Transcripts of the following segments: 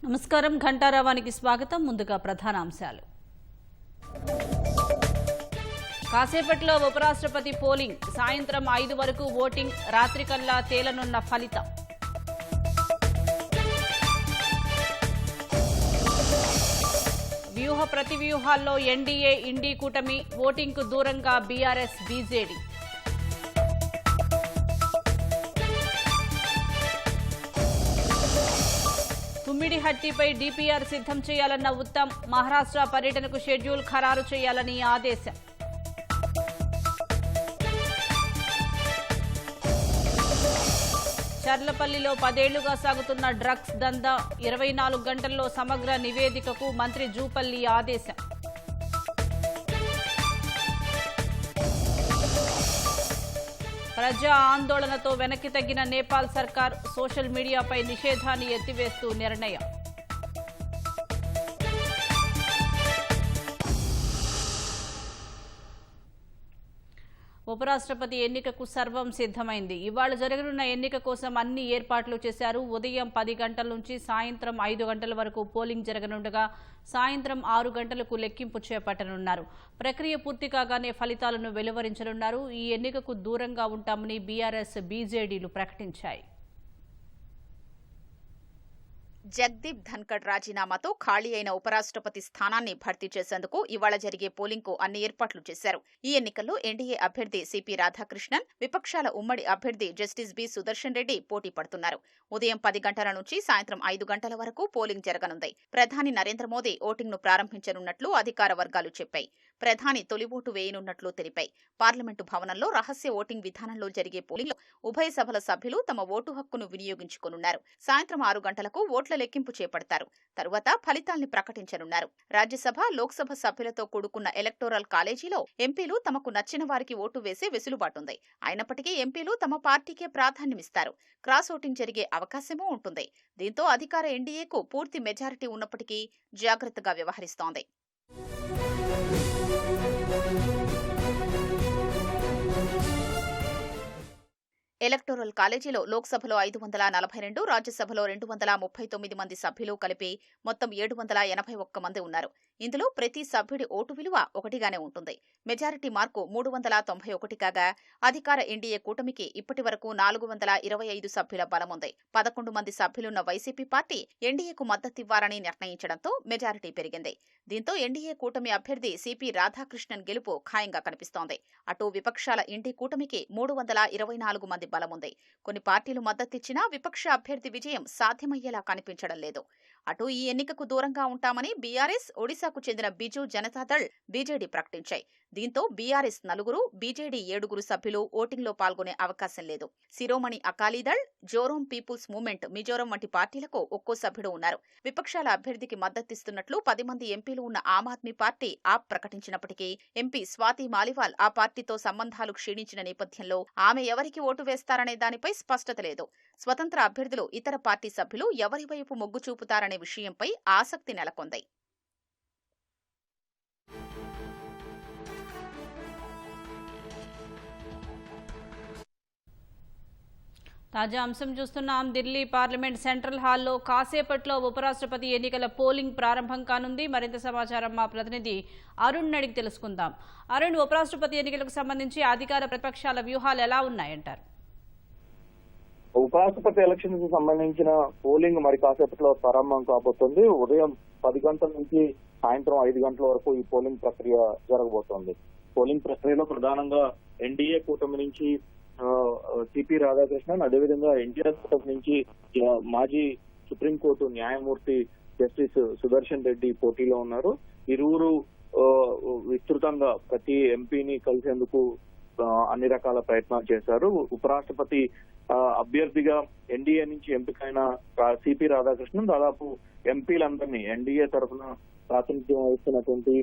నమస్కారం ఘంటారావానికి స్వాగతం. ముందుగా ప్రధాన అంశాలు. కాసేపట్లో ఉపరాష్ట్రపతి పోలింగ్, సాయంత్రం 5 వరకు ఓటింగ్, రాత్రికల్లా తేలనున్న ఫలితం. వ్యూహ ప్రతివ్యూహాల్లో ఎన్డీఏ ఇండీ కూటమి, ఓటింగ్కు దూరంగా బీఆర్ఎస్ బీజేడీ. తుమ్మిడిహట్టిపై డీపీఆర్ సిద్ధం చేయాలన్న ఉత్తమ్, మహారాష్ట్ర పర్యటనకు షెడ్యూల్ ఖరారు చేయాలని ఆదేశం. చర్లపల్లిలో 10 ఏళ్లుగా సాగుతున్న డ్రగ్స్ దందా, 24 గంటల్లో సమగ్ర నివేదికకు మంత్రి జూపల్లి ఆదేశం. ప్రజా ఆందోళనతో వెనక్కి తగ్గిన నేపాల్ సర్కార్, సోషల్ మీడియాపై నిషేధాన్ని ఎత్తివేస్తూ నిర్ణయం. ఉపరాష్ట్రపతి ఎన్నికకు సర్వం సిద్ధమైంది. ఇవాళ జరగనున్న ఎన్నిక కోసం అన్ని ఏర్పాట్లు చేశారు. ఉదయం 10 గంటల నుంచి సాయంత్రం 5 గంటల వరకు పోలింగ్ జరగనుండగా సాయంత్రం 6 గంటలకు లెక్కింపు చేపట్టనున్నారు. ప్రక్రియ పూర్తి కాగానే ఫలితాలను వెలువరించనున్నారు. ఈ ఎన్నికకు దూరంగా ఉంటామని బీఆర్ఎస్ బీజేడీలు ప్రకటించాయి. జగదీప్ ధన్కడ్ రాజీనామాతో ఖాళీ అయిన ఉపరాష్ట్రపతి స్థానాన్ని భర్తీ చేసేందుకు ఇవాళ జరిగే పోలింగ్ కు అన్ని ఏర్పాట్లు చేశారు. ఈ ఎన్నికల్లో ఎన్డీఏ అభ్యర్థి సిపి రాధాకృష్ణన్, విపక్షాల ఉమ్మడి అభ్యర్థి జస్టిస్ బి సుదర్శన్ రెడ్డి పోటీ పడుతున్నారు. ఉదయం 10 గంటల నుంచి సాయంత్రం 5 గంటల వరకు పోలింగ్ జరగనుంది. ప్రధాని నరేంద్ర మోదీ ఓటింగ్ ను ప్రారంభించనున్నట్లు అధికార వర్గాలు చెప్పాయి. ప్రధాని తొలి ఓటు వేయనున్నట్లు తెలిపాయి. పార్లమెంటు భవనంలో రహస్య ఓటింగ్ విధానంలో జరిగే పోలింగ్ లో ఉభయ సభల సభ్యులు తమ ఓటు హక్కును వినియోగించుకోనున్నారు. సాయంత్రం 6 గంటలకు ఓట్ల లెక్కింపు చేపడతారు. తరువాత ఫలితాల్ని ప్రకటించనున్నారు. రాజ్యసభ, లోక్సభ సభ్యులతో కూడుకున్న ఎలక్టోరల్ కాలేజీలో ఎంపీలు తమకు నచ్చిన వారికి ఓటు వేసే వెసులుబాటుంది. అయినప్పటికీ ఎంపీలు తమ పార్టీకే ప్రాధాన్యమిస్తారు. క్రాస్ ఓటింగ్ జరిగే అవకాశమూ ఉంటుంది. దీంతో అధికార ఎన్డీఏకు పూర్తి మెజారిటీ ఉన్నప్పటికీ జాగ్రత్తగా వ్యవహరిస్తోంది. ఎలక్టోరల్ కాలేజీలో లోక్సభలో 542, రాజ్యసభలో 239 మంది సభ్యులు కలిపి మొత్తం 781 మంది ఉన్నారు. ఇందులో ప్రతి సభ్యుడి ఓటు విలువ ఒకటిగానే ఉంటుంది. మెజారిటీ మార్కు 391 కాగా అధికార ఎన్డీఏ కూటమికి ఇప్పటి వరకు 425 సభ్యుల బలముంది. 11 మంది సభ్యులున్న వైసీపీ పార్టీ ఎన్డీఏకు మద్దతివ్వాలని నిర్ణయించడంతో మెజారిటీ పెరిగింది. దీంతో ఎన్డీఏ కూటమి అభ్యర్థి సిపి రాధాకృష్ణన్ గెలుపు ఖాయంగా కనిపిస్తోంది. అటు విపక్షాల ఇంటి కూటమికి 324 మంది బలముంది. కొన్ని పార్టీలు మద్దతిచ్చినా విపక్ష అభ్యర్థి విజయం సాధ్యమయ్యేలా కనిపించడం లేదు. అటు ఈ ఎన్నికకు దూరంగా ఉంటామని బీఆర్ఎస్, ఒడిశాకు చెందిన బిజు జనతాదళ్, బీజేడీ ప్రకటించాయి. దీంతో బీఆర్ఎస్ 4, బీజేడీ 7 సభ్యులు ఓటింగ్లో పాల్గొనే అవకాశం లేదు. శిరోమణి అకాలీదళ్, జోరోమ్ పీపుల్స్ మూవ్మెంట్ మిజోరం వంటి పార్టీలకు ఒక్కో సభ్యుడు ఉన్నారు. విపక్షాల అభ్యర్థికి మద్దతిస్తున్నట్లు 10 మంది ఎంపీలు ఉన్న ఆమ్ ఆద్మీ పార్టీ ఆప్ ప్రకటించినప్పటికీ ఎంపీ స్వాతి మాలివాల్ ఆ పార్టీతో సంబంధాలు క్షీణించిన నేపథ్యంలో ఆమె ఎవరికి ఓటు వేస్తారనే దానిపై స్పష్టత లేదు. స్వతంత్ర అభ్యర్థులు, ఇతర పార్టీ సభ్యులు ఎవరి వైపు మొగ్గు చూపుతారనే విషయంపై ఆసక్తి నెలకొంది. తాజా అంశం చూస్తున్నాం. ఢిల్లీ పార్లమెంట్ సెంట్రల్ హాల్లో కాసేపట్లో ఉపరాష్ట్రపతి ఎన్నికల పోలింగ్ ప్రారంభం కానుంది. మరింత సమాచారం మా ప్రతినిధి అరుణ్ అడిగి తెలుసుకుందాం. అరుణ్, ఉపరాష్ట్రపతి ఎన్నికలకు సంబంధించి అధికార ప్రతిపక్షాల వ్యూహాలు ఎలా ఉన్నాయంటారు? ఉపరాష్ట్రపతి ఎలక్షన్ కి సంబంధించిన పోలింగ్ మరి కాసేపట్లో ప్రారంభం కాబోతుంది. ఉదయం 10 గంటల నుంచి సాయంత్రం 5 గంటల వరకు ఈ పోలింగ్ ప్రక్రియ జరగబోతోంది. పోలింగ్ ప్రక్రియలో ప్రధానంగా ఎన్డీఏ కూటమి నుంచి సిపి రాధాకృష్ణన్, అదేవిధంగా ఎన్టీఆర్ కూటమి నుంచి మాజీ సుప్రీంకోర్టు న్యాయమూర్తి జస్టిస్ సుదర్శన్ రెడ్డి పోటీలో ఉన్నారు. ఇరువురు విస్తృతంగా ప్రతి ఎంపీని కలిసేందుకు అన్ని రకాల ప్రయత్నాలు చేశారు. ఉపరాష్ట్రపతి అభ్యర్థిగా ఎన్డీఏ నుంచి ఎంపికైన సిపి రాధాకృష్ణన్ దాదాపు ఎంపీలందరినీ, ఎన్డీఏ తరఫున ప్రాతినిధ్యం వహిస్తున్నటువంటి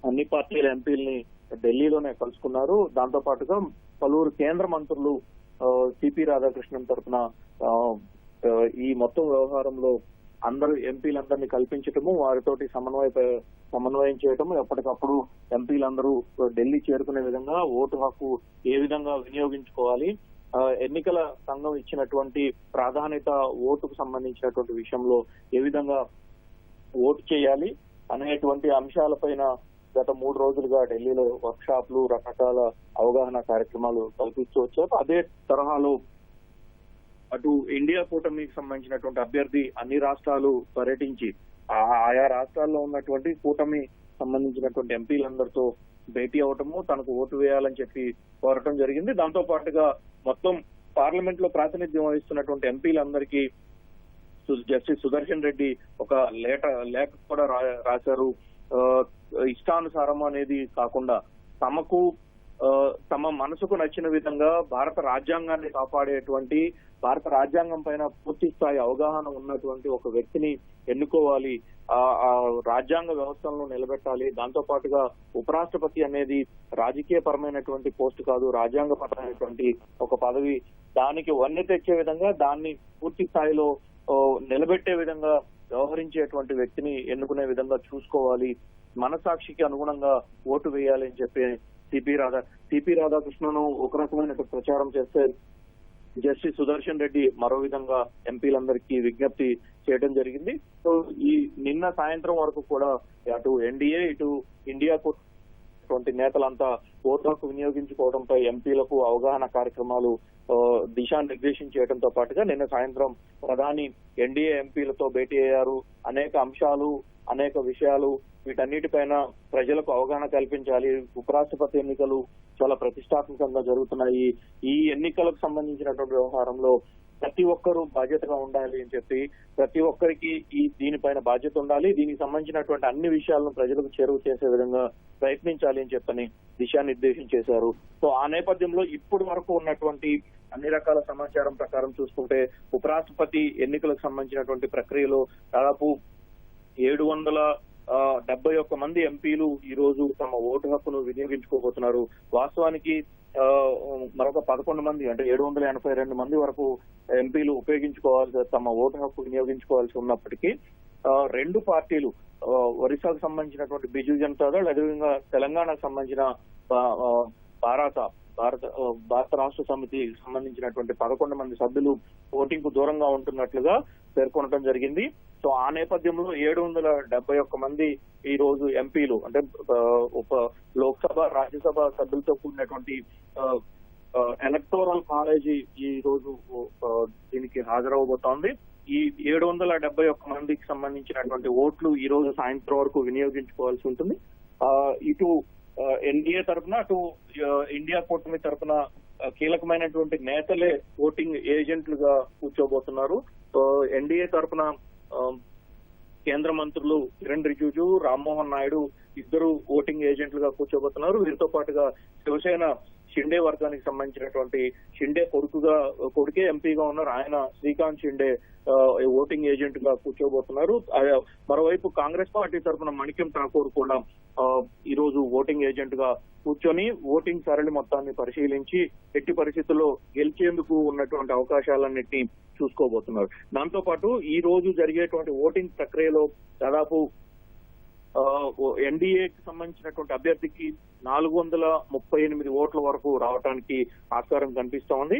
అన్ని పార్టీల ఎంపీలని ఢిల్లీలోనే కలుసుకున్నారు. దాంతో పాటుగా పలువురు కేంద్ర మంత్రులు సిపి రాధాకృష్ణన్ తరఫున ఈ మొత్తం వ్యవహారంలో అందరూ ఎంపీలందరినీ కల్పించటము, వారితోటి సమన్వయం చేయటము, ఎప్పటికప్పుడు ఎంపీలందరూ ఢిల్లీ చేరుకునే విధంగా ఓటు హక్కు ఏ విధంగా వినియోగించుకోవాలి, ఎన్నికల సంఘం ఇచ్చినటువంటి ప్రాధాన్యత ఓటుకు సంబంధించినటువంటి విషయంలో ఏ విధంగా ఓటు చేయాలి అనేటువంటి అంశాలపైన గత 3 రోజులుగా ఢిల్లీలో వర్క్ షాప్లు, రకరకాల అవగాహన కార్యక్రమాలు కల్పిస్తూ వచ్చారు. అదే తరహాలో అటు ఇండియా కూటమికి సంబంధించినటువంటి అభ్యర్థి అన్ని రాష్ట్రాలు పర్యటించి ఆయా రాష్ట్రాల్లో ఉన్నటువంటి కూటమి సంబంధించినటువంటి ఎంపీలందరితో భేటీ అవటము, తనకు ఓటు వేయాలని చెప్పి కోరటం జరిగింది. దాంతో పాటుగా మొత్తం పార్లమెంట్ లో ప్రాతినిధ్యం వహిస్తున్నటువంటి ఎంపీలందరికీ జస్టిస్ సుదర్శన్ రెడ్డి ఒక లేఖ కూడా రాశారు. ఇష్టానుసారం అనేది కాకుండా తమకు తమ మనసుకు నచ్చిన విధంగా భారత రాజ్యాంగాన్ని కాపాడేటువంటి, భారత రాజ్యాంగం పైన పూర్తి స్థాయి అవగాహన ఉన్నటువంటి ఒక వ్యక్తిని ఎన్నుకోవాలి, ఆ రాజ్యాంగ వ్యవస్థలను నిలబెట్టాలి. దాంతో పాటుగా ఉపరాష్ట్రపతి అనేది రాజకీయ పరమైనటువంటి పోస్ట్ కాదు, రాజ్యాంగ పరమైనటువంటి ఒక పదవి. దానికి వన్నె తెచ్చే విధంగా, దాన్ని పూర్తి స్థాయిలో నిలబెట్టే విధంగా వ్యవహరించేటువంటి వ్యక్తిని ఎన్నుకునే విధంగా చూసుకోవాలి, మనసాక్షికి అనుగుణంగా ఓటు వేయాలి అని చెప్పి సిపి రాధాకృష్ణను ఒక రకమైన ప్రచారం చేస్తే, జస్టిస్ సుదర్శన్ రెడ్డి మరో విధంగా ఎంపీలందరికీ విజ్ఞప్తి చేయడం జరిగింది. సో ఈ నిన్న సాయంత్రం వరకు కూడా అటు ఎన్డీఏ ఇటు ఇండియా నేతలంతా ఓటు హక్కు వినియోగించుకోవడంపై ఎంపీలకు అవగాహన కార్యక్రమాలు దిశానిర్దేశం చేయడంతో పాటుగా నిన్న సాయంత్రం ప్రధాని ఎన్డీఏ ఎంపీలతో భేటీ అయ్యారు. అనేక అంశాలు, అనేక విషయాలు, వీటన్నిటిపైన ప్రజలకు అవగాహన కల్పించాలి. ఉపరాష్ట్రపతి ఎన్నికలు చాలా ప్రతిష్టాత్మకంగా జరుగుతున్నాయి. ఈ ఎన్నికలకు సంబంధించినటువంటి వ్యవహారంలో ప్రతి ఒక్కరూ బాధ్యతగా ఉండాలి అని చెప్పి, ప్రతి ఒక్కరికి దీనిపైన బాధ్యత ఉండాలి, దీనికి సంబంధించినటువంటి అన్ని విషయాలను ప్రజలకు చేరువ చేసే విధంగా ప్రయత్నించాలి అని చెప్పని దిశానిర్దేశం చేశారు. సో ఆ నేపథ్యంలో ఇప్పటి వరకు ఉన్నటువంటి అన్ని రకాల సమాచారం ప్రకారం చూసుకుంటే ఉపరాష్ట్రపతి ఎన్నికలకు సంబంధించినటువంటి ప్రక్రియలో దాదాపు 771 మంది ఎంపీలు ఈ రోజు తమ ఓటు హక్కును వినియోగించుకోబోతున్నారు. వాస్తవానికి మరొక 11 మంది అంటే 782 మంది వరకు ఎంపీలు తమ ఓటు హక్కు వినియోగించుకోవాల్సి ఉన్నప్పటికీ 2 పార్టీలు, ఒరిస్సాకు సంబంధించినటువంటి బిజు జనతా దళ్, అదేవిధంగా తెలంగాణకు సంబంధించిన భారత రాష్ట్ర సమితికి సంబంధించినటువంటి 11 మంది సభ్యులు ఓటింగ్ కు దూరంగా ఉంటున్నట్లుగా పేర్కొనడం జరిగింది. సో ఆ నేపథ్యంలో 771 మంది ఈ రోజు ఎంపీలు అంటే లోక్సభ, రాజ్యసభ సభ్యులతో కూడినటువంటి ఎలక్టోరల్ కాలేజీ ఈ రోజు దీనికి హాజరవబోతోంది. ఈ 771 మందికి సంబంధించినటువంటి ఓట్లు ఈ రోజు సాయంత్రం వరకు వినియోగించుకోవాల్సి ఉంటుంది. ఇటు ఎన్డీఏ తరఫున, అటు ఇండియా కూటమి తరఫున కీలకమైనటువంటి నేతలే ఓటింగ్ ఏజెంట్లుగా కూర్చోబోతున్నారు. ఎన్డీఏ తరఫున కేంద్ర మంత్రులు కిరణ్ రిజిజు, రామ్మోహన్ నాయుడు ఇద్దరు ఓటింగ్ ఏజెంట్లుగా కూర్చోబోతున్నారు. వీరితో పాటుగా శివసేన షిండే వర్గానికి సంబంధించినటువంటి షిండే కొడుకే ఎంపీగా ఉన్నారు, ఆయన శ్రీకాంత్ షిండే ఓటింగ్ ఏజెంట్ గా కూర్చోబోతున్నారు. మరోవైపు కాంగ్రెస్ పార్టీ తరఫున మణికం ఠాకూర్ కూడా ఈ రోజు ఓటింగ్ ఏజెంట్ గా కూర్చొని ఓటింగ్ సరళి మొత్తాన్ని పరిశీలించి ఎట్టి పరిస్థితుల్లో గెలిచేందుకు ఉన్నటువంటి అవకాశాలన్నింటినీ చూసుకోబోతున్నారు. దాంతో పాటు ఈ రోజు జరిగేటువంటి ఓటింగ్ ప్రక్రియలో దాదాపు ఎన్డీఏకి సంబంధించినటువంటి అభ్యర్థికి 438 ఓట్ల వరకు రావడానికి ఆస్కారం కనిపిస్తా ఉంది.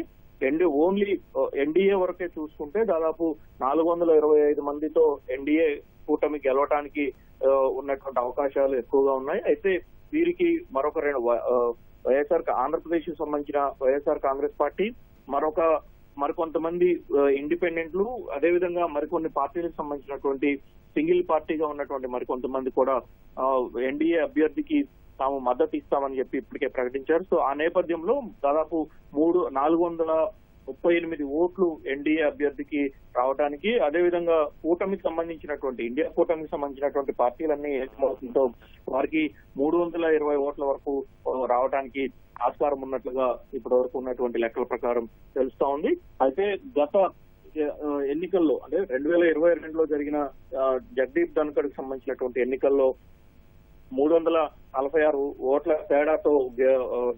ఓన్లీ ఎన్డీఏ వరకే చూసుకుంటే దాదాపు 425 మందితో ఎన్డీఏ కూటమి గెలవడానికి ఉన్నటువంటి అవకాశాలు ఎక్కువగా ఉన్నాయి. అయితే వీరికి మరొక ఆంధ్రప్రదేశ్ కి సంబంధించిన వైఎస్ఆర్ కాంగ్రెస్ పార్టీ, మరికొంతమంది ఇండిపెండెంట్లు, అదేవిధంగా మరికొన్ని పార్టీలకు సంబంధించినటువంటి సింగిల్ పార్టీగా ఉన్నటువంటి మరికొంతమంది కూడా ఎన్డీఏ అభ్యర్థికి తాము మద్దతు ఇస్తామని చెప్పి ఇప్పటికే ప్రకటించారు. సో ఆ నేపథ్యంలో దాదాపు 438 ఓట్లు ఎన్డీఏ అభ్యర్థికి రావడానికి, అదేవిధంగా కూటమికి సంబంధించినటువంటి ఇండియా కూటమికి సంబంధించినటువంటి పార్టీలన్నీ ఏకమవుతుందో వారికి 320 ఓట్ల వరకు రావడానికి ఆస్కారం ఉన్నట్లుగా ఇప్పటి వరకు ఉన్నటువంటి లెక్కల ప్రకారం తెలుస్తా ఉంది. అయితే గత ఎన్నికల్లో అంటే 2022లో జరిగిన జగదీప్ ధన్కర్ కి సంబంధించినటువంటి ఎన్నికల్లో 346 ఓట్ల తేడాతో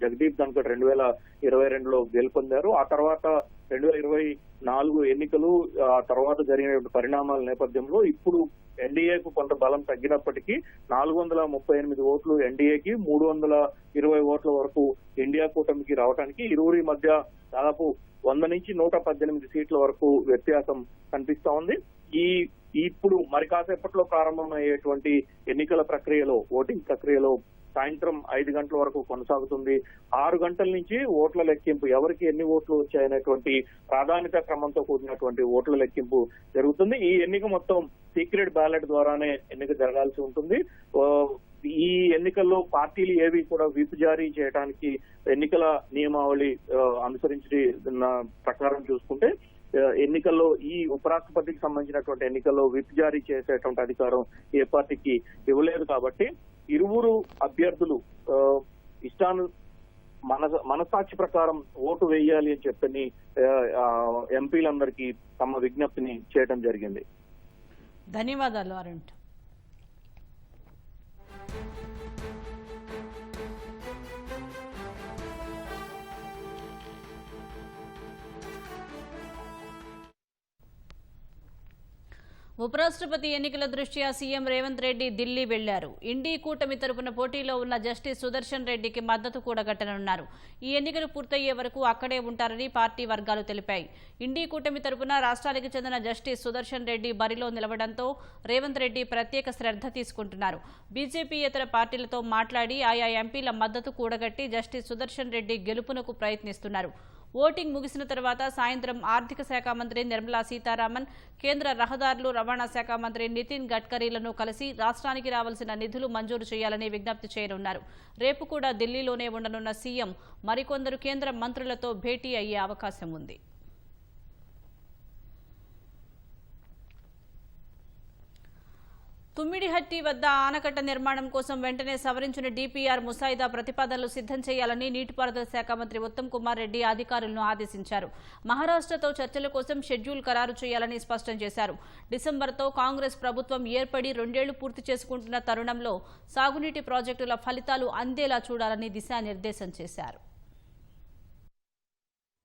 జగదీప్ ధన్కర్ 2022లో గెలుపొందారు. ఆ తర్వాత 2024 ఎన్నికలు, ఆ తర్వాత జరిగిన పరిణామాల నేపథ్యంలో ఇప్పుడు ఎన్డీఏకు కొంత బలం తగ్గినప్పటికీ 438 ఓట్లు ఎన్డీఏకి, 320 ఓట్ల వరకు ఇండియా కూటమికి రావడానికి ఇరువురి మధ్య దాదాపు 100 నుంచి 118 సీట్ల వరకు వ్యత్యాసం కనిపిస్తా ఉంది. ఇప్పుడు మరి కాసేపట్లో ప్రారంభమయ్యేటువంటి ఎన్నికల ప్రక్రియలో, ఓటింగ్ ప్రక్రియలో సాయంత్రం 5 గంటల వరకు కొనసాగుతుంది. 6 గంటల నుంచి ఓట్ల లెక్కింపు, ఎవరికి ఎన్ని ఓట్లు వచ్చాయనేటువంటి ప్రాధాన్యత క్రమంతో కూడినటువంటి ఓట్ల లెక్కింపు జరుగుతుంది. ఈ ఎన్నిక మొత్తం సీక్రెట్ బ్యాలెట్ ద్వారానే ఎన్నిక జరగాల్సి ఉంటుంది. ఈ ఎన్నికల్లో పార్టీలు ఏవి కూడా విప్ జారీ చేయడానికి ఎన్నికల నియమావళి అనుసరించిన ప్రకారం చూసుకుంటే ఎన్నికల్లో ఈ ఉపరాష్ట్రపతికి సంబంధించినటువంటి ఎన్నికల్లో విప్ జారీ చేసేటువంటి అధికారం ఏ పార్టీకి ఇవ్వలేదు. కాబట్టి ఇరువురు అభ్యర్థులు మనసాక్షి ప్రకారం ఓటు వేయాలి అని చెప్పని ఎంపీలందరికీ తమ విజ్ఞప్తిని చేయడం జరిగింది. ధన్యవాదాలు అరుణ్. ఉపరాష్ట్రపతి ఎన్నికల దృష్ట్యా సీఎం రేవంత్ రెడ్డి ఢిల్లీ వెళ్లారు. ఇండీ కూటమి తరపున పోటీలో ఉన్న జస్టిస్ సుదర్శన్ రెడ్డికి మద్దతు కూడగట్టనున్నారు. ఈ ఎన్నికలు పూర్తయ్యే వరకు అక్కడే ఉంటారని పార్టీ వర్గాలు తెలిపాయి. ఇండీ కూటమి తరపున రాష్ట్రానికి చెందిన జస్టిస్ సుదర్శన్ రెడ్డి బరిలో నిలవడంతో రేవంత్ రెడ్డి ప్రత్యేక శ్రద్ధ తీసుకుంటున్నారు. బీజేపీయేతర పార్టీలతో మాట్లాడి ఆయా ఎంపీల మద్దతు కూడగట్టి జస్టిస్ సుదర్శన్ రెడ్డి గెలుపునకు ప్రయత్నిస్తున్నారు. ఓటింగ్ ముగిసిన తర్వాత సాయంత్రం ఆర్థిక శాఖ మంత్రి నిర్మలా సీతారామన్, కేంద్ర రహదారులు రవాణా శాఖ మంత్రి నితిన్ గడ్కరీలను కలిసి రాష్ట్రానికి రావాల్సిన నిధులు మంజూరు చేయాలని విజ్ఞప్తి చేయనున్నారు. రేపు కూడా ఢిల్లీలోనే ఉండనున్న సీఎం మరికొందరు కేంద్ర మంత్రులతో భేటీ అయ్యే అవకాశం ఉంది. తుమ్మిడిహట్టి వద్ద ఆనకట్ట నిర్మాణం కోసం వెంటనే సవరించిన డీపీఆర్ ముసాయిదా ప్రతిపాదనలు సిద్ధం చేయాలని నీటిపారుదల శాఖ మంత్రి ఉత్తమ్ కుమార్ రెడ్డి అధికారులను ఆదేశించారు. మహారాష్ట్రతో చర్చల కోసం షెడ్యూల్ ఖరారు చేయాలని స్పష్టం చేశారు. డిసెంబర్తో కాంగ్రెస్ ప్రభుత్వం ఏర్పడి 2 ఏళ్లు పూర్తి చేసుకుంటున్న తరుణంలో సాగునీటి ప్రాజెక్టుల ఫలితాలు అందేలా చూడాలని దిశానిర్దేశం చేశారు.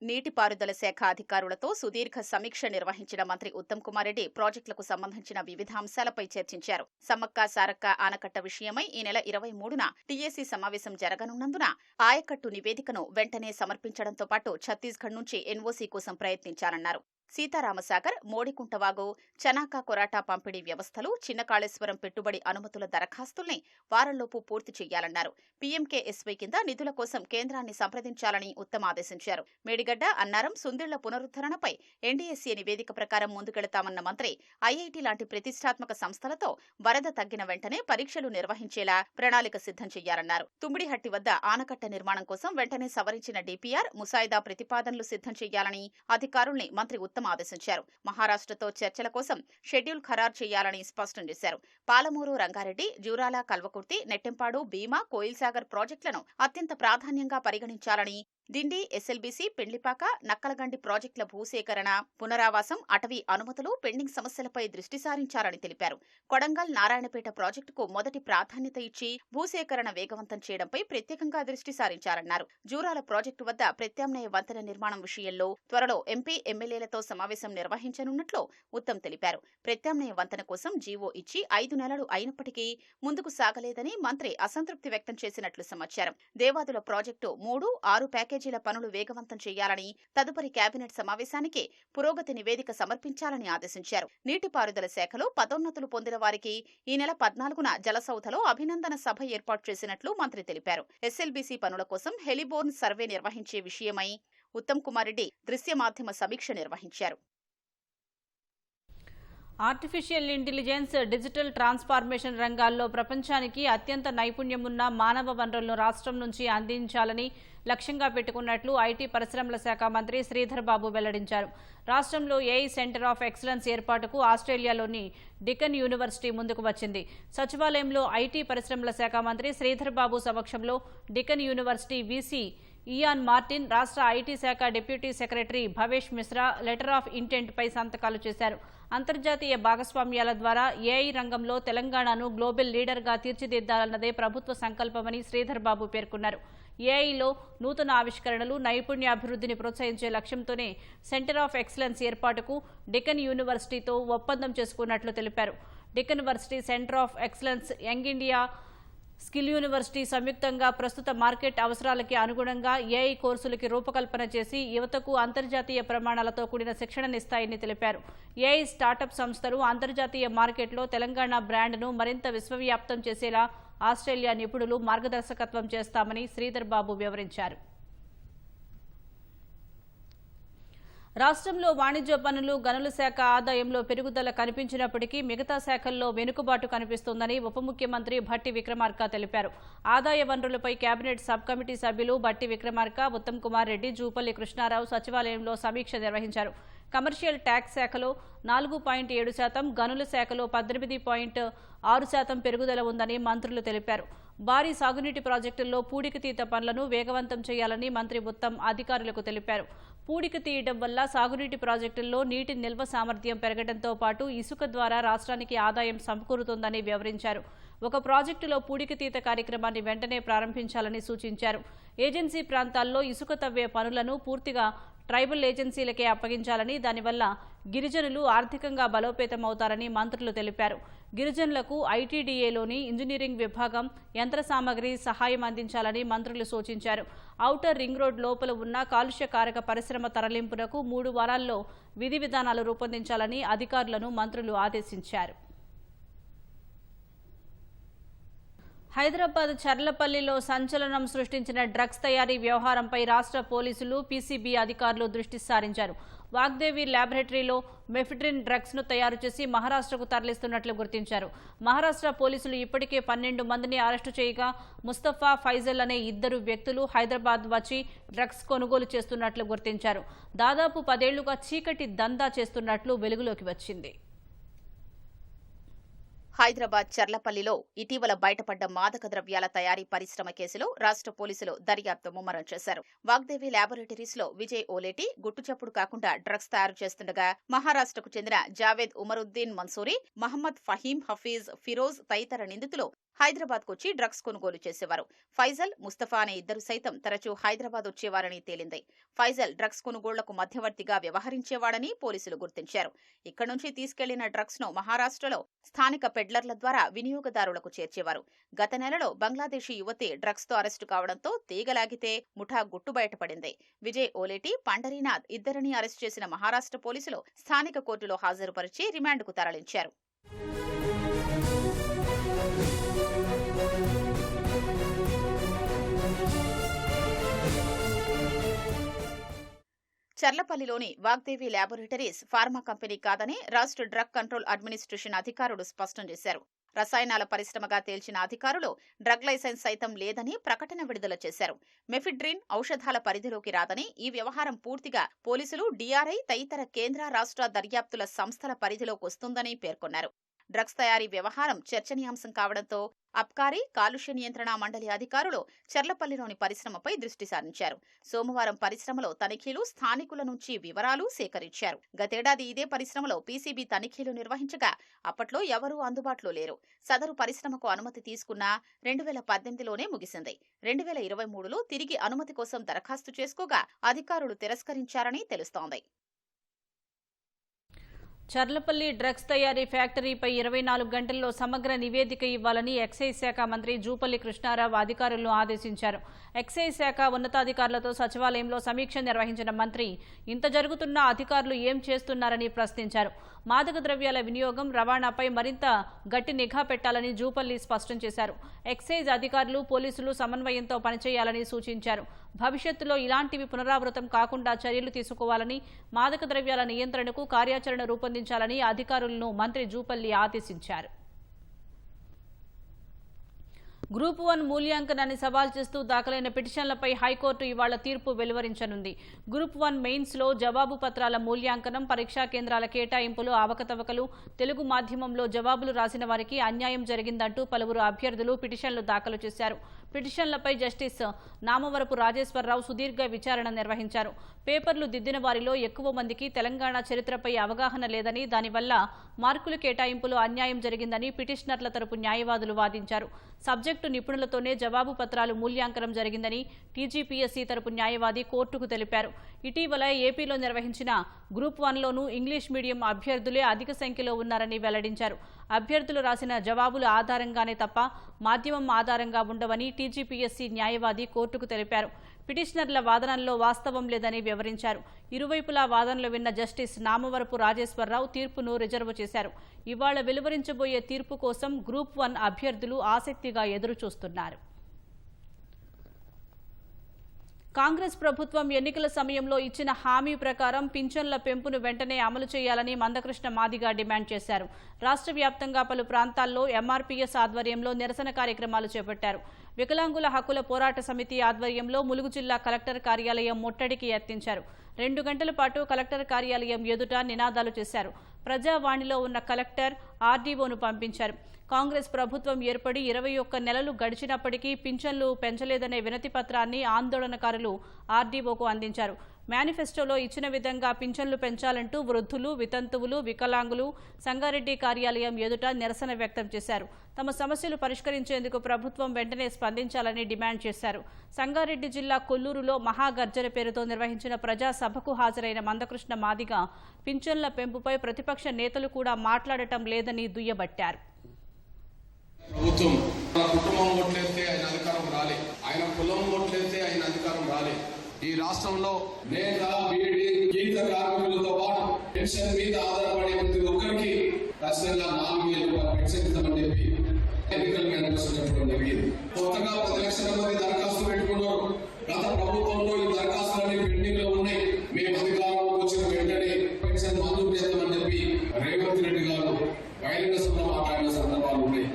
నీటిపారుదల శాఖ అధికారులతో సుదీర్ఘ సమీక్ష నిర్వహించిన మంత్రి ఉత్తమ్ కుమార్ రెడ్డి ప్రాజెక్టులకు సంబంధించిన వివిధ అంశాలపై చర్చించారు. సమ్మక్క సారక్క ఆనకట్ట విషయమై ఈ నెల 23న టీఏసీ సమావేశం జరగనున్నందున ఆయకట్టు నివేదికను వెంటనే సమర్పించడంతో పాటు ఛత్తీస్గఢ్ నుంచి ఎన్ఓసీ కోసం ప్రయత్నించారన్నారు. సీతారామసాగర్, మోడికుంటవాగు, చనాకా కొరాటా పంపిణీ వ్యవస్థలు, చిన్నకాళేశ్వరం పెట్టుబడి అనుమతుల దరఖాస్తుల్ని వారంలోపు పూర్తి చేయాలన్నారు. పీఎంకేఎస్వై కింద నిధుల కోసం కేంద్రాన్ని సంప్రదించాలని ఉత్తమ్ ఆదేశించారు. మేడిగడ్డ, అన్నారం, సుందిళ్ల పునరుద్ధరణపై ఎన్డీఎస్సీ నివేదిక ప్రకారం ముందుకెళతామన్న మంత్రి ఐఐటీ లాంటి ప్రతిష్టాత్మక సంస్థలతో వరద తగ్గిన వెంటనే పరీక్షలు నిర్వహించేలా ప్రణాళిక సిద్ధం చేయాలన్నారు. తుమ్మిడిహట్టి వద్ద ఆనకట్ట నిర్మాణం కోసం వెంటనే సవరించిన డీపీఆర్ ముసాయిదా ప్రతిపాదనలు సిద్ధం చేయాలని అధికారుల్ని మంత్రి ఉత్తమ్ ఆదేశించారు. మహారాష్ట్రతో చర్చల కోసం షెడ్యూల్ ఖరారు చేయాలని స్పష్టం చేశారు. పాలమూరు, రంగారెడ్డి, జూరాల, కల్వకుర్తి, నెట్టెంపాడు, భీమా, కోయిల్సాగర్ ప్రాజెక్టులను అత్యంత ప్రాధాన్యంగా పరిగణించాలని, దిండి, ఎస్ఎల్బీసీ, పెండ్లిపాక, నక్కలగండి ప్రాజెక్టుల భూసేకరణ, పునరావాసం, అటవీ అనుమతులు, పెండింగ్ సమస్యలపై దృష్టి సారించాలని తెలిపారు. కొడంగల్, నారాయణపేట ప్రాజెక్టుకు మొదటి ప్రాధాన్యత ఇచ్చి భూసేకరణ వేగవంతం చేయడంపై ప్రత్యేకంగా దృష్టి సారించారన్నారు. జూరాల ప్రాజెక్టు వద్ద ప్రత్యామ్నాయ వంతెన నిర్మాణం విషయంలో త్వరలో ఎంపీ, ఎమ్మెల్యేలతో సమావేశం నిర్వహించనున్నట్లు ఉత్తమ్ తెలిపారు. ప్రత్యామ్నాయ వంతెన కోసం జీవో ఇచ్చి 5 నెలలు అయినప్పటికీ ముందుకు సాగలేదని మంత్రి అసంతృప్తి వ్యక్తం చేసినట్లు సమాచారం. దేవాదుల ప్రాజెక్టు 3-6 ప్యాకేజీల పనులు వేగవంతం చేయాలని, తదుపరి కేబినెట్ సమావేశానికి పురోగతి నివేదిక సమర్పించాలని ఆదేశించారు. నీటిపారుదల శాఖలో పదోన్నతులు పొందిన వారికి ఈ నెల 14న జలసౌధలో అభినందన సభ ఏర్పాటు చేసినట్లు మంత్రి తెలిపారు. ఎస్ఎల్బీసీ పనుల కోసం హెలిబోర్న్ సర్వే నిర్వహించే విషయమై ఉత్తమ్ కుమార్ రెడ్డి దృశ్య మాధ్యమ సమీక్ష నిర్వహించారు. ఆర్టిఫిషియల్ ఇంటెలిజెన్స్, డిజిటల్ ట్రాన్స్ఫార్మేషన్ రంగాల్లో ప్రపంచానికి అత్యంత నైపుణ్యం ఉన్న మానవ వనరులను రాష్ట్రం నుంచి అందించాలని లక్ష్యంగా పెట్టుకున్నట్లు ఐటీ పరిశ్రమల శాఖ మంత్రి శ్రీధర్ బాబు వెల్లడించారు. రాష్ట్రంలో ఏఐ సెంటర్ ఆఫ్ ఎక్సలెన్స్ ఏర్పాటుకు ఆస్ట్రేలియాలోని డికన్ యూనివర్సిటీ ముందుకు వచ్చింది. సచివాలయంలో ఐటీ పరిశ్రమల శాఖ మంత్రి శ్రీధర్ బాబు సమక్షంలో Deccan university VC Ian Martin, రాష్ట్ర ఐటీ శాఖ deputy secretary Bhavesh Mishra letter of intent పై సంతకాలు చేశారు. అంతర్జాతీయ భాగస్వామ్యాల ద్వారా ఏఐ రంగంలో తెలంగాణను గ్లోబల్ లీడర్గా తీర్చిదిద్దాలన్నదే ప్రభుత్వ సంకల్పమని శ్రీధర్ బాబు పేర్కొన్నారు. ఏఐలో నూతన ఆవిష్కరణలు, నైపుణ్యాభివృద్ధిని ప్రోత్సహించే లక్ష్యంతోనే సెంటర్ ఆఫ్ ఎక్సలెన్స్ ఏర్పాటుకు డెక్కన్ యూనివర్సిటీతో ఒప్పందం చేసుకున్నట్లు తెలిపారు. Deccan university, centre of excellence, young India skill university సంయుక్తంగా ప్రస్తుత మార్కెట్ అవసరాలకి అనుగుణంగా ఏఐ కోర్సులకి రూపకల్పన చేసి యువతకు అంతర్జాతీయ ప్రమాణాలతో కూడిన శిక్షణనిస్తాయని తెలిపారు. ఏఐ స్టార్టప్ సంస్థలు అంతర్జాతీయ మార్కెట్లో తెలంగాణ బ్రాండ్ను మరింత విశ్వవ్యాప్తం చేసేలా ఆస్ట్రేలియా నిపుణులు మార్గదర్శకత్వం చేస్తామని శ్రీధర్ బాబు వివరించారు. రాష్ట్రంలో వాణిజ్య పన్నులు, గనుల శాఖ ఆదాయంలో పెరుగుదల కనిపించినప్పటికీ మిగతా శాఖల్లో వెనుకబాటు కనిపిస్తోందని ఉప ముఖ్యమంత్రి భట్టి విక్రమార్క తెలిపారు. ఆదాయ వనరులపై కేబినెట్ సబ్ కమిటీ సభ్యులు భట్టి విక్రమార్క, ఉత్తమ్ కుమార్ రెడ్డి, జూపల్లి కృష్ణారావు సచివాలయంలో సమీక్ష నిర్వహించారు. కమర్షియల్ ట్యాక్స్ శాఖలో 4.7%, గనుల శాఖలో 18.6% పెరుగుదల ఉందని మంత్రులు తెలిపారు. భారీ సాగునీటి ప్రాజెక్టుల్లో పూడికతీత పనులను వేగవంతం చేయాలని మంత్రి ఉత్తమ్ అధికారులకు తెలిపారు. పూడిక తీయడం వల్ల సాగునీటి ప్రాజెక్టుల్లో నీటి నిల్వ సామర్థ్యం పెరగడంతో పాటు ఇసుక ద్వారా రాష్ట్రానికి ఆదాయం సమకూరుతుందని వివరించారు. ఒక ప్రాజెక్టులో పూడికతీత కార్యక్రమాన్ని వెంటనే ప్రారంభించాలని సూచించారు. ఏజెన్సీ ప్రాంతాల్లో ఇసుక తవ్వే పనులను పూర్తిగా ట్రైబల్ ఏజెన్సీలకే అప్పగించాలని, దానివల్ల గిరిజనులు ఆర్థికంగా బలోపేతమవుతారని మంత్రులు తెలిపారు. గిరిజనులకు ఐటీడీఏలోని ఇంజనీరింగ్ విభాగం, యంత్ర సామగ్రి సహాయం అందించాలని మంత్రులు సూచించారు. ఔటర్ రింగ్ రోడ్ లోపల ఉన్న కాలుష్యకారక పరిశ్రమ తరలింపునకు 3 వారాల్లో విధి విధానాలు రూపొందించాలని అధికారులను మంత్రులు ఆదేశించారు. హైదరాబాద్ చర్లపల్లిలో సంచలనం సృష్టించిన డ్రగ్స్ తయారీ వ్యవహారంపై రాష్ట్ర పోలీసులు, పీసీబీ అధికారులు దృష్టి సారించారు. వాగ్దేవి ల్యాబొరేటరీలో మెఫిడ్రిన్ డ్రగ్స్ ను తయారు చేసి మహారాష్ట్రకు తరలిస్తున్నట్లు గుర్తించారు. మహారాష్ట్ర పోలీసులు ఇప్పటికే 12 మందిని అరెస్టు చేయగా ముస్తఫా, ఫైజల్ అనే 2 వ్యక్తులు హైదరాబాద్ వచ్చి డ్రగ్స్ కొనుగోలు చేస్తున్నట్లు గుర్తించారు. దాదాపు 10 ఏళ్లుగా చీకటి దందా చేస్తున్నట్లు వెలుగులోకి వచ్చింది. హైదరాబాద్ చర్లపల్లిలో ఇటీవల బయటపడ్డ మాదక ద్రవ్యాల తయారీ పరిశ్రమ కేసులో రాష్ట్ర పోలీసులు దర్యాప్తు ముమ్మరం చేశారు. వాగ్దేవి ల్యాబొరేటరీస్ లో విజయ్ ఓలేటి గుట్టుచప్పుడు కాకుండా డ్రగ్స్ తయారు చేస్తుండగా మహారాష్ట్రకు చెందిన జావేద్ ఉమరుద్దీన్ మన్సూరి, మహమ్మద్ ఫహీం హఫీజ్, ఫిరోజ్ తదితర నిందితులు హైదరాబాద్ కొచ్చి డ్రగ్స్ కొనుగోలు చేసేవారు. ఫైజల్, ముస్తఫా అనే 2 సైతం తరచూ హైదరాబాద్ వచ్చేవారని తేలింది. ఫైజల్ డ్రగ్స్ కొనుగోళ్లకు మధ్యవర్తిగా వ్యవహరించేవాడని పోలీసులు గుర్తించారు. ఇక్కడి నుంచి తీసుకెళ్లిన డ్రగ్స్ ను మహారాష్ట్రలో స్థానిక పెడ్లర్ల ద్వారా వినియోగదారులకు చేర్చేవారు. గత నెలలో బంగ్లాదేశీ యువతి డ్రగ్స్ తో అరెస్టు కావడంతో తీగలాగితే ముఠా గుట్టు బయటపడింది. విజయ్ ఓలేటి, పండరీనాథ్ ఇద్దరిని అరెస్టు చేసిన మహారాష్ట్ర పోలీసులు స్థానిక కోర్టులో హాజరుపరిచి రిమాండ్కు తరలించారు. చర్లపల్లిలోని వాగ్దేవి ల్యాబొరేటరీస్ ఫార్మా కంపెనీ కాదని రాష్ట్ర డ్రగ్ కంట్రోల్ అడ్మినిస్ట్రేషన్ అధికారులు స్పష్టం చేశారు. రసాయనాల పరిశ్రమగా తేల్చిన అధికారులు డ్రగ్ లైసెన్స్ సైతం లేదని ప్రకటన విడుదల చేశారు. మెఫిడ్రిన్ ఔషధాల పరిధిలోకి రాదని, ఈ వ్యవహారం పూర్తిగా పోలీసులు, డీఆర్ఐ తదితర కేంద్ర, రాష్ట్ర దర్యాప్తుల సంస్థల పరిధిలోకి వస్తుందని పేర్కొన్నారు. డ్రగ్స్ తయారీ వ్యవహారం చర్చనీయాంశం కావడంతో అబ్కారీ, కాలుష్య నియంత్రణ మండలి అధికారులు చర్లపల్లిలోని పరిశ్రమపై దృష్టి సారించారు. సోమవారం పరిశ్రమలో తనిఖీలు, స్థానికుల నుంచి వివరాలు సేకరించారు. గతేడాది ఇదే పరిశ్రమలో పీసీబీ తనిఖీలు నిర్వహించగా అప్పట్లో ఎవరూ అందుబాటులో లేరు. సదరు పరిశ్రమకు అనుమతి తీసుకున్న 2018లోనే ముగిసింది. 2023లో తిరిగి అనుమతి కోసం దరఖాస్తు చేసుకోగా అధికారులు తిరస్కరించారని తెలుస్తోంది. చర్లపల్లి డ్రగ్స్ తయారీ ఫ్యాక్టరీపై 24 గంటల్లో సమగ్ర నివేదిక ఇవ్వాలని ఎక్సైజ్ శాఖ మంత్రి జూపల్లి కృష్ణారావు అధికారులను ఆదేశించారు. ఎక్సైజ్ శాఖ ఉన్నతాధికారులతో సచివాలయంలో సమీక్ష నిర్వహించిన మంత్రి ఇంత జరుగుతున్నా అధికారులు ఏం చేస్తున్నారని ప్రశ్నించారు. మాదక ద్రవ్యాల వినియోగం, రవాణాపై మరింత గట్టి నిఘా పెట్టాలని జూపల్లి స్పష్టం చేశారు. ఎక్సైజ్ అధికారులు, పోలీసులు సమన్వయంతో పనిచేయాలని సూచించారు. భవిష్యత్తులో ఇలాంటివి పునరావృతం కాకుండా చర్యలు తీసుకోవాలని, మాదక ద్రవ్యాల నియంత్రణకు కార్యాచరణ రూపొందించాలని అధికారులను మంత్రి జూపల్లి ఆదేశించారు. గ్రూప్ 1 మూల్యాంకనాన్ని సవాల్ చేస్తూ దాఖలైన పిటిషన్లపై హైకోర్టు ఇవాళ తీర్పు వెలువరించనుంది. గ్రూప్ 1 మెయిన్స్ లో జవాబు పత్రాల మూల్యాంకనం, పరీక్షా కేంద్రాల కేటాయింపులు, అవకతవకలు, తెలుగు మాధ్యమంలో జవాబులు రాసిన వారికి అన్యాయం జరిగిందంటూ పలువురు అభ్యర్థులు పిటిషన్లు దాఖలు చేశారు. పిటిషన్లపై జస్టిస్ నామవరపు రాజేశ్వరరావు సుదీర్ఘ విచారణ నిర్వహించారు. పేపర్లు దిద్దిన వారిలో ఎక్కువ మందికి తెలంగాణ చరిత్రపై అవగాహన లేదని, దానివల్ల మార్కులు కేటాయింపులో అన్యాయం జరిగిందని పిటిషనర్ల తరపు న్యాయవాదులు వాదించారు. సబ్జెక్టు నిపుణులతోనే జవాబు పత్రాలు మూల్యాంకనం జరిగిందని టీజీపీఎస్సీ తరపు న్యాయవాది కోర్టుకు తెలిపారు. ఇటీవల ఏపీలో నిర్వహించిన గ్రూప్ 1లోనూ ఇంగ్లీష్ మీడియం అభ్యర్థులే అధిక సంఖ్యలో ఉన్నారని వెల్లడించారు. అభ్యర్థులు రాసిన జవాబుల ఆధారంగానే తప్ప మాధ్యమం ఆధారంగా ఉండవని టీజీపీఎస్సీ న్యాయవాది కోర్టుకు తెలిపారు. పిటిషనర్ల వాదనల్లో వాస్తవం లేదని వివరించారు. ఇరువైపులా వాదనలు విన్న జస్టిస్ నామవరపు రాజేశ్వరరావు తీర్పును రిజర్వ్ చేశారు. ఇవాళ వెలువరించబోయే తీర్పు కోసం గ్రూప్ 1 అభ్యర్థులు ఆసక్తిగా ఎదురుచూస్తున్నారు. కాంగ్రెస్ ప్రభుత్వం ఎన్నికల సమయంలో ఇచ్చిన హామీ ప్రకారం పింఛన్ల పెంపును వెంటనే అమలు చేయాలని మందకృష్ణ మాదిగ డిమాండ్ చేశారు. రాష్ట్ర వ్యాప్తంగా పలు ప్రాంతాల్లో ఎంఆర్పీఎస్ ఆధ్వర్యంలో నిరసన కార్యక్రమాలు చేపట్టారు. వికలాంగుల హక్కుల పోరాట సమితి ఆధ్వర్యంలో ములుగు జిల్లా కలెక్టర్ కార్యాలయం ముట్టడికి యత్నించారు. 2 గంటల పాటు కలెక్టర్ కార్యాలయం ఎదుట నినాదాలు చేశారు. ప్రజావాణిలో ఉన్న కలెక్టర్ ఆర్డీఓను పంపించారు. కాంగ్రెస్ ప్రభుత్వం ఏర్పడి 21 నెలలు గడిచినప్పటికీ పింఛన్లు పెంచలేదనే వినతి పత్రాన్ని ఆందోళనకారులు ఆర్డీఓకు అందించారు. మేనిఫెస్టోలో ఇచ్చిన విధంగా పింఛన్లు పెంచాలంటూ వృద్ధులు, వితంతువులు, వికలాంగులు సంగారెడ్డి కార్యాలయం ఎదుట నిరసన వ్యక్తం చేశారు. తమ సమస్యలు పరిష్కరించేందుకు ప్రభుత్వం వెంటనే స్పందించాలని డిమాండ్ చేశారు. సంగారెడ్డి జిల్లా కొల్లూరులో మహాగర్జన పేరుతో నిర్వహించిన ప్రజా సభకు హాజరైన మందకృష్ణ మాదిగ పింఛన్ల పెంపుపై ప్రతిపక్ష నేతలు కూడా మాట్లాడటం లేదని దుయ్యబట్టారు. ప్రభుత్వం మన కుటుంబం ఓట్లేస్తే ఆయన అధికారం రాలే, ఆయన కులం ఓట్లేస్తే ఆయన అధికారం రాలే. ఈ రాష్ట్రంలో నేత, బీడీ, గీత కార్మికులతో పాటు పెన్షన్ మీద ఆధారపడే ప్రతి ఒక్కరికి ఖచ్చితంగా 4,000 రూపాయల పెన్షన్ ఇస్తామని చెప్పి ఎన్నికల మేనిఫెస్టో చెప్పడం జరిగింది. కొత్తగా 10 లక్షల మంది దరఖాస్తులు పెట్టుకున్నారు. గత ప్రభుత్వంలో ఈ దరఖాస్తులన్నీ పెండింగ్ లో ఉన్నాయి. మేము అధికారంలోకి వచ్చిన వెంటనే పెన్షన్ మంజూరు చేస్తామని చెప్పి రేవంత్ రెడ్డి గారు బహిరంగ సభలో మాట్లాడిన సందర్భాలు ఉన్నాయి.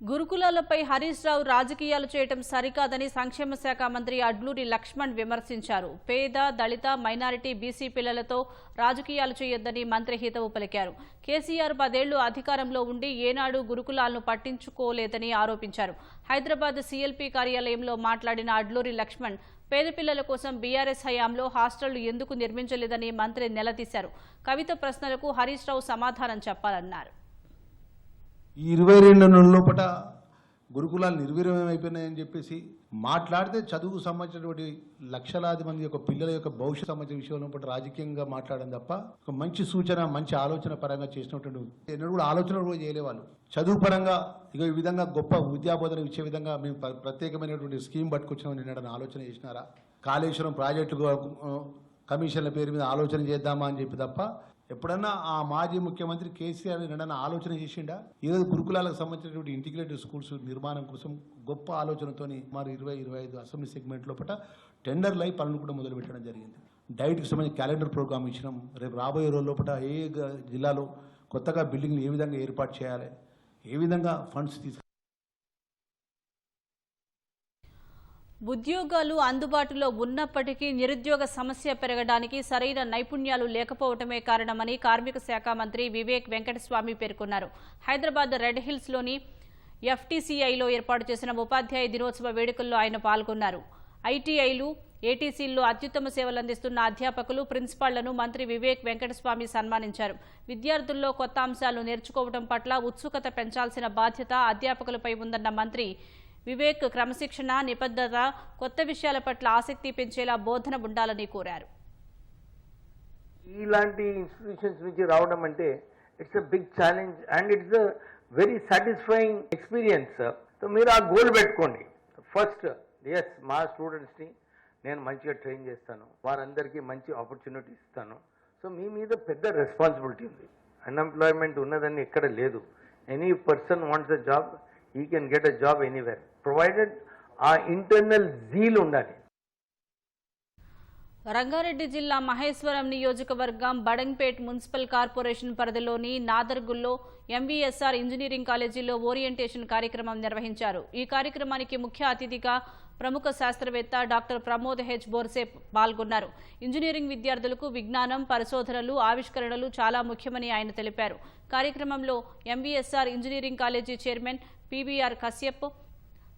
గురుకులాలపై హరీష్ రావు రాజకీయాలు చేయడం సరికాదని సంక్షేమ శాఖ మంత్రి అడ్లూరి లక్ష్మణ్ విమర్శించారు. పేద, దళిత, మైనారిటీ, బీసీ పిల్లలతో రాజకీయాలు చేయొద్దని మంత్రి హితవు పలికారు. కేసీఆర్ 10 ఏళ్లు అధికారంలో ఉండి ఏనాడు గురుకులాలను పట్టించుకోలేదని ఆరోపించారు. హైదరాబాద్ సీఎల్పీ కార్యాలయంలో మాట్లాడిన అడ్లూరి లక్ష్మణ్ పేద పిల్లల కోసం బీఆర్ఎస్ హయాంలో హాస్టళ్లు ఎందుకు నిర్మించలేదని మంత్రి నిలదీశారు. కవిత ప్రశ్నలకు హరీష్ రావు సమాధానం చెప్పాలన్నారు. ఈ 22 నెలల లోపల గురుకులాలు నిర్వీర్యం అయిపోయినాయని చెప్పేసి మాట్లాడితే చదువుకు సంబంధించినటువంటి లక్షలాది మంది యొక్క పిల్లల యొక్క భవిష్యత్ సంబంధించిన విషయంలో పట్ల రాజకీయంగా మాట్లాడడం తప్ప ఒక మంచి సూచన, మంచి ఆలోచన పరంగా చేసినటువంటి ఎన్నడూ కూడా ఆలోచన కూడా చేయలేవాళ్ళు. చదువు పరంగా ఇక ఈ విధంగా గొప్ప విద్యాబోధన ఇచ్చే విధంగా మేము ప్రత్యేకమైనటువంటి స్కీమ్ పట్టుకొచ్చినామని నిన్న ఆలోచన చేసినారా? కాళేశ్వరం ప్రాజెక్టు కమిషన్ల పేరు మీద ఆలోచన చేద్దామా అని చెప్పి తప్ప ఎప్పుడన్నా ఆ మాజీ ముఖ్యమంత్రి కేసీఆర్ నిన్న ఆలోచన చేసిండా? ఈరోజు గురుకులాలకు సంబంధించినటువంటి ఇంటిగ్రేటెడ్ స్కూల్స్ నిర్మాణం కోసం గొప్ప ఆలోచనతోని మరి 20-25 అసెంబ్లీ సెగ్మెంట్ లోపల టెండర్లు అయి పనులు కూడా మొదలు పెట్టడం జరిగింది. డైట్కి సంబంధించి క్యాలెండర్ ప్రోగ్రామ్ ఇచ్చినాం. రేపు రాబోయే రోజుల లోపల ఏ జిల్లాలో కొత్తగా బిల్డింగ్లు ఏ విధంగా ఏర్పాటు చేయాలి, ఏ విధంగా ఫండ్స్ ఉద్యోగాలు అందుబాటులో ఉన్నప్పటికీ నిరుద్యోగ సమస్య పెరగడానికి సరైన నైపుణ్యాలు లేకపోవడమే కారణమని కార్మిక శాఖ మంత్రి వివేక్ వెంకటస్వామి పేర్కొన్నారు. హైదరాబాద్ రెడ్ హిల్స్లోని ఎఫ్టీసీఐలో ఏర్పాటు చేసిన ఉపాధ్యాయ దినోత్సవ వేడుకల్లో ఆయన పాల్గొన్నారు. ఐటీఐలు, ఏటీసీల్లో అత్యుత్తమ సేవలందిస్తున్న అధ్యాపకులు, ప్రిన్సిపాళ్లను మంత్రి వివేక్ వెంకటస్వామి సన్మానించారు. విద్యార్థుల్లో కొత్త అంశాలు నేర్చుకోవడం పట్ల ఉత్సుకత పెంచాల్సిన బాధ్యత అధ్యాపకులపై ఉందన్న మంత్రి వివేక్ క్రమశిక్షణ, నిబద్ధత, కొత్త విషయాల పట్ల ఆసక్తి పెంచేలా బోధన ఉండాలని కోరారు. ఇలాంటి ఇన్స్టిట్యూషన్స్ నుంచి రావడం అంటే it's a big challenge and it's a very satisfying experience. So మీరు ఆ గోల్ పెట్టుకోండి. ఫస్ట్ ఎస్, మా స్టూడెంట్స్ని నేను మంచిగా ట్రైన్ చేస్తాను, వారందరికీ మంచి ఆపర్చునిటీ ఇస్తాను. సో మీ మీద పెద్ద రెస్పాన్సిబిలిటీ ఉంది. అన్ఎంప్లాయ్మెంట్ ఉన్నదని ఎక్కడ లేదు. Any person wants a job, he can get a job anywhere provided our internal zeal undali. Rangareddy జిల్లా మహేశ్వరం నియోజకవర్గం బడంగ్పేట్ మున్సిపల్ కార్పొరేషన్ పరిధిలోని నాదర్గుల్లో ఎంవీఎస్ఆర్ ఇంజనీరింగ్ కాలేజీలో ఓరియంటేషన్ కార్యక్రమం నిర్వహించారు. ఈ కార్యక్రమానికి ముఖ్య అతిథిగా ప్రముఖ శాస్త్రవేత్త డాక్టర్ ప్రమోద్ హెచ్ బోర్సే పాల్గొన్నారు. ఇంజనీరింగ్ విద్యార్థులకు విజ్ఞానం, పరిశోధనలు, ఆవిష్కరణలు చాలా ముఖ్యమని ఆయన తెలిపారు. కార్యక్రమంలో MVSR engineering college chairman PBR Kashyap,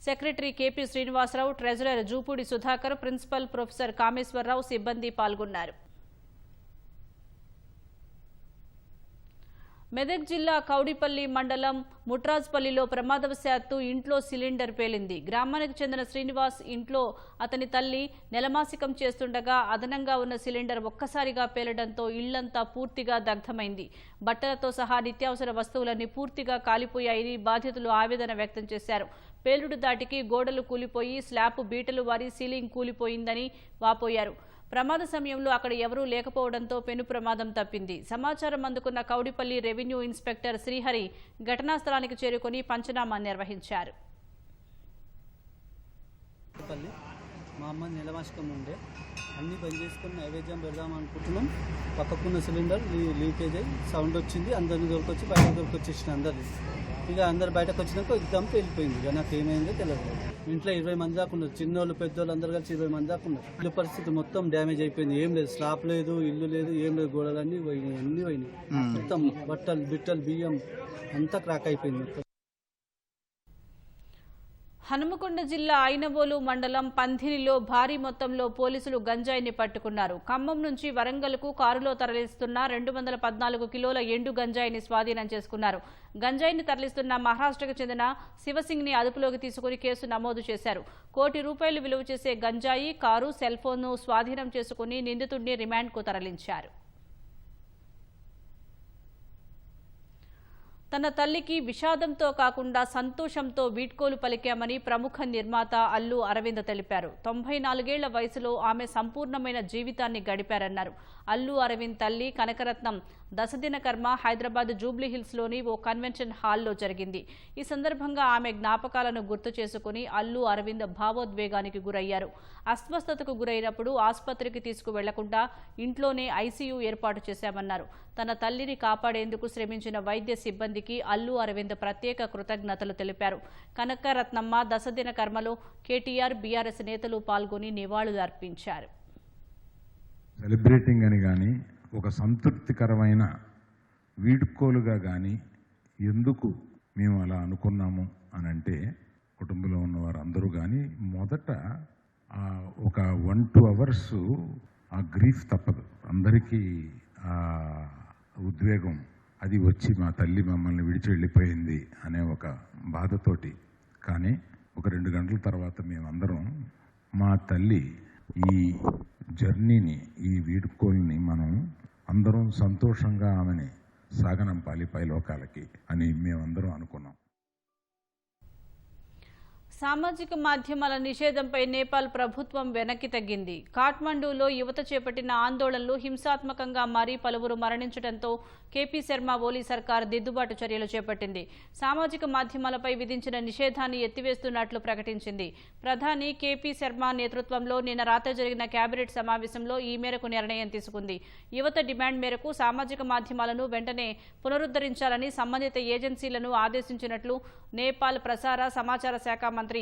secretary KP Srinivasarao, treasurer Jupudi Sudhakar, principal professor Kameswararao సిబ్బంది పాల్గొన్నారు. మెదక్ జిల్లా కౌడిపల్లి మండలం ముట్రాజ్పల్లిలో ప్రమాదవశాత్తు ఇంట్లో సిలిండర్ పేలింది. గ్రామానికి చెందిన శ్రీనివాస్ ఇంట్లో అతని తల్లి నెలమాసికం చేస్తుండగా అదనంగా ఉన్న సిలిండర్ ఒక్కసారిగా పేలడంతో ఇళ్లంతా పూర్తిగా దగ్ధమైంది. బట్టలతో సహా నిత్యావసర వస్తువులన్నీ పూర్తిగా కాలిపోయాయని బాధితులు ఆవేదన వ్యక్తం చేశారు. పేలుడు దాటికి గోడలు కూలిపోయి స్లాబ్ బీటలు వారి సీలింగ్ కూలిపోయిందని వాపోయారు. ప్రమాద సమయంలో అక్కడ ఎవరూ లేకపోవడంతో పెను ప్రమాదం తప్పింది. సమాచారం అందుకున్న కౌడిపల్లి రెవెన్యూ ఇన్స్పెక్టర్ శ్రీహరి ఘటనా స్థలానికి చేరుకుని పంచనామా నిర్వహించారు. మా అమ్మ నెలమాసికం ఉండే అన్నీ బంద్ చేసుకుని నైవేద్యం పెడదాం అనుకుంటున్నాం. పక్కకున్న సిలిండర్ లీకేజ్ అయ్యి సౌండ్ వచ్చింది. అందరిని దొరికొచ్చి బయట దొరికొచ్చేసిన అందరినీ. ఇక అందరు బయటకు వచ్చినాక ఎగ్జామ్ వెళ్ళిపోయింది. ఇక నాకు ఏమైందో తెలియదు. ఇంట్లో 20 మంది దాకా ఉన్నారు. చిన్నోళ్ళు పెద్దోళ్ళు అందరు కలిసి 20 మంది దాకా ఉన్నారు. ఇల్లు పరిస్థితి మొత్తం డ్యామేజ్ అయిపోయింది. ఏం లేదు, స్లాబ్ లేదు, ఇల్లు లేదు, ఏం లేదు. గోడలన్నీ పోయినాయి, అన్నీ పోయినాయి. మొత్తం బట్టలు, బిట్టలు, బియ్యం అంతా క్రాక్ అయిపోయింది. హనుమకొండ జిల్లా ఐనవోలు మండలం పంధినిలో భారీ మొత్తంలో పోలీసులు గంజాయిని పట్టుకున్నారు. ఖమ్మం నుంచి వరంగల్కు కారులో తరలిస్తున్న 214 కిలోల ఎండు గంజాయిని స్వాధీనం చేసుకున్నారు. గంజాయిని తరలిస్తున్న మహారాష్ట్రకు చెందిన శివసింగ్ ని అదుపులోకి తీసుకుని కేసు నమోదు చేశారు. ₹1 కోటి విలువ చేసే గంజాయి, కారు, సెల్ ఫోన్ను స్వాధీనం చేసుకుని నిందితుడిని రిమాండ్కు తరలించారు. తన తల్లికి విషాదంతో కాకుండా సంతోషంతో వీడ్కోలు పలికామని ప్రముఖ నిర్మాత అల్లు అరవింద్ తెలిపారు. 94 ఏళ్ల వయసులో ఆమె సంపూర్ణమైన జీవితాన్ని గడిపారన్నారు. అల్లు అరవింద్ తల్లి కనకరత్నం దశదిన కర్మ హైదరాబాద్ జూబ్లీహిల్స్లోని ఓ కన్వెన్షన్ హాల్లో జరిగింది. ఈ సందర్భంగా ఆమె జ్ఞాపకాలను గుర్తు చేసుకుని అల్లు అరవింద్ భావోద్వేగానికి గురయ్యారు. అస్వస్థతకు గురైనప్పుడు ఆసుపత్రికి తీసుకువెళ్లకుండా ఇంట్లోనే ఐసీయూ ఏర్పాటు చేశామన్నారు. తన తల్లిని కాపాడేందుకు శ్రమించిన వైద్య సిబ్బందికి అల్లు అరవింద్ ప్రత్యేక కృతజ్ఞతలు తెలిపారు. కనకరత్నమ్మ దశదిన కర్మలో కేటీఆర్, బీఆర్ఎస్ నేతలు పాల్గొని నివాళులు అర్పించారు. సెలబ్రేటింగ్ అని కానీ ఒక సంతృప్తికరమైన వీడ్కోలుగా కానీ ఎందుకు మేము అలా అనుకున్నాము అని అంటే, కుటుంబంలో ఉన్నవారు అందరూ కానీ మొదట ఒక 1-2 అవర్స్ ఆ గ్రీఫ్ తప్పదు. అందరికీ ఉద్వేగం అది వచ్చి మా తల్లి మమ్మల్ని విడిచి వెళ్ళిపోయింది అనే ఒక బాధతోటి. కానీ ఒక 2 గంటల తర్వాత మేమందరం మా తల్లి ఈ జర్నీని, ఈ వీడ్కోల్ని మనం అందరం సంతోషంగా ఆమెని సాగనంపాలి పైలోకాలకి అని మేమందరం అనుకున్నాం. సామాజిక మాధ్యమాల నిషేధంపై నేపాల్ ప్రభుత్వం వెనక్కి తగ్గింది. కాఠ్మండూలో యువత చేపట్టిన ఆందోళనలు హింసాత్మకంగా మారి పలువురు మరణించడంతో కేపీ శర్మ ఓలీ సర్కార్ దిద్దుబాటు చర్యలు చేపట్టింది. సామాజిక మాధ్యమాలపై విధించిన నిషేధాన్ని ఎత్తివేస్తున్నట్లు ప్రకటించింది. ప్రధాని కేపీ శర్మ నేతృత్వంలో నిన్న రాత్రి జరిగిన కేబినెట్ సమావేశంలో ఈ మేరకు నిర్ణయం తీసుకుంది. యువత డిమాండ్ మేరకు సామాజిక మాధ్యమాలను వెంటనే పునరుద్ధరించాలని సంబంధిత ఏజెన్సీలను ఆదేశించినట్లు నేపాల్ ప్రసార సమాచార శాఖ మంత్రి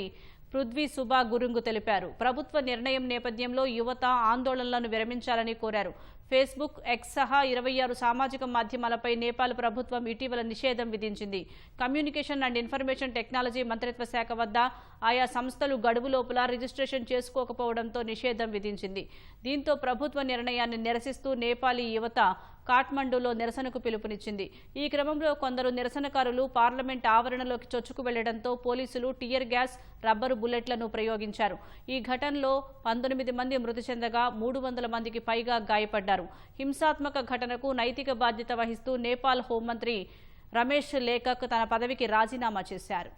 పృథ్వీ సుబా గురుంగ్ తెలిపారు. ప్రభుత్వ నిర్ణయం నేపథ్యంలో యువత ఆందోళనలను విరమించాలని కోరారు. ఫేస్బుక్, ఎక్స్ సహా 26 సామాజిక మాధ్యమాలపై నేపాల్ ప్రభుత్వం ఇటీవల నిషేధం విధించింది. కమ్యూనికేషన్ అండ్ ఇన్ఫర్మేషన్ టెక్నాలజీ మంత్రిత్వ శాఖ వద్ద ఆయా సంస్థలు గడువు లోపల రిజిస్ట్రేషన్ చేసుకోకపోవడంతో నిషేధం విధించింది. దీంతో ప్రభుత్వ నిర్ణయాన్ని నిరసిస్తూ నేపాలీ యువత కాఠ్మండూలో నిరసనకు పిలుపునిచ్చింది. ఈ క్రమంలో కొందరు నిరసనకారులు పార్లమెంట్ ఆవరణలోకి చొచ్చుకు వెళ్లడంతో పోలీసులు టియర్ గ్యాస్, రబ్బరు బుల్లెట్లను ప్రయోగించారు. ఈ ఘటనలో 19 మంది మృతి చెందగా 300 మందికి పైగా గాయపడ్డారు. హింసాత్మక ఘటనకు నైతిక బాధ్యత వహిస్తూ నేపాల్ హోంమంత్రి రమేష్ లేఖక్ తన పదవికి రాజీనామా చేశారు.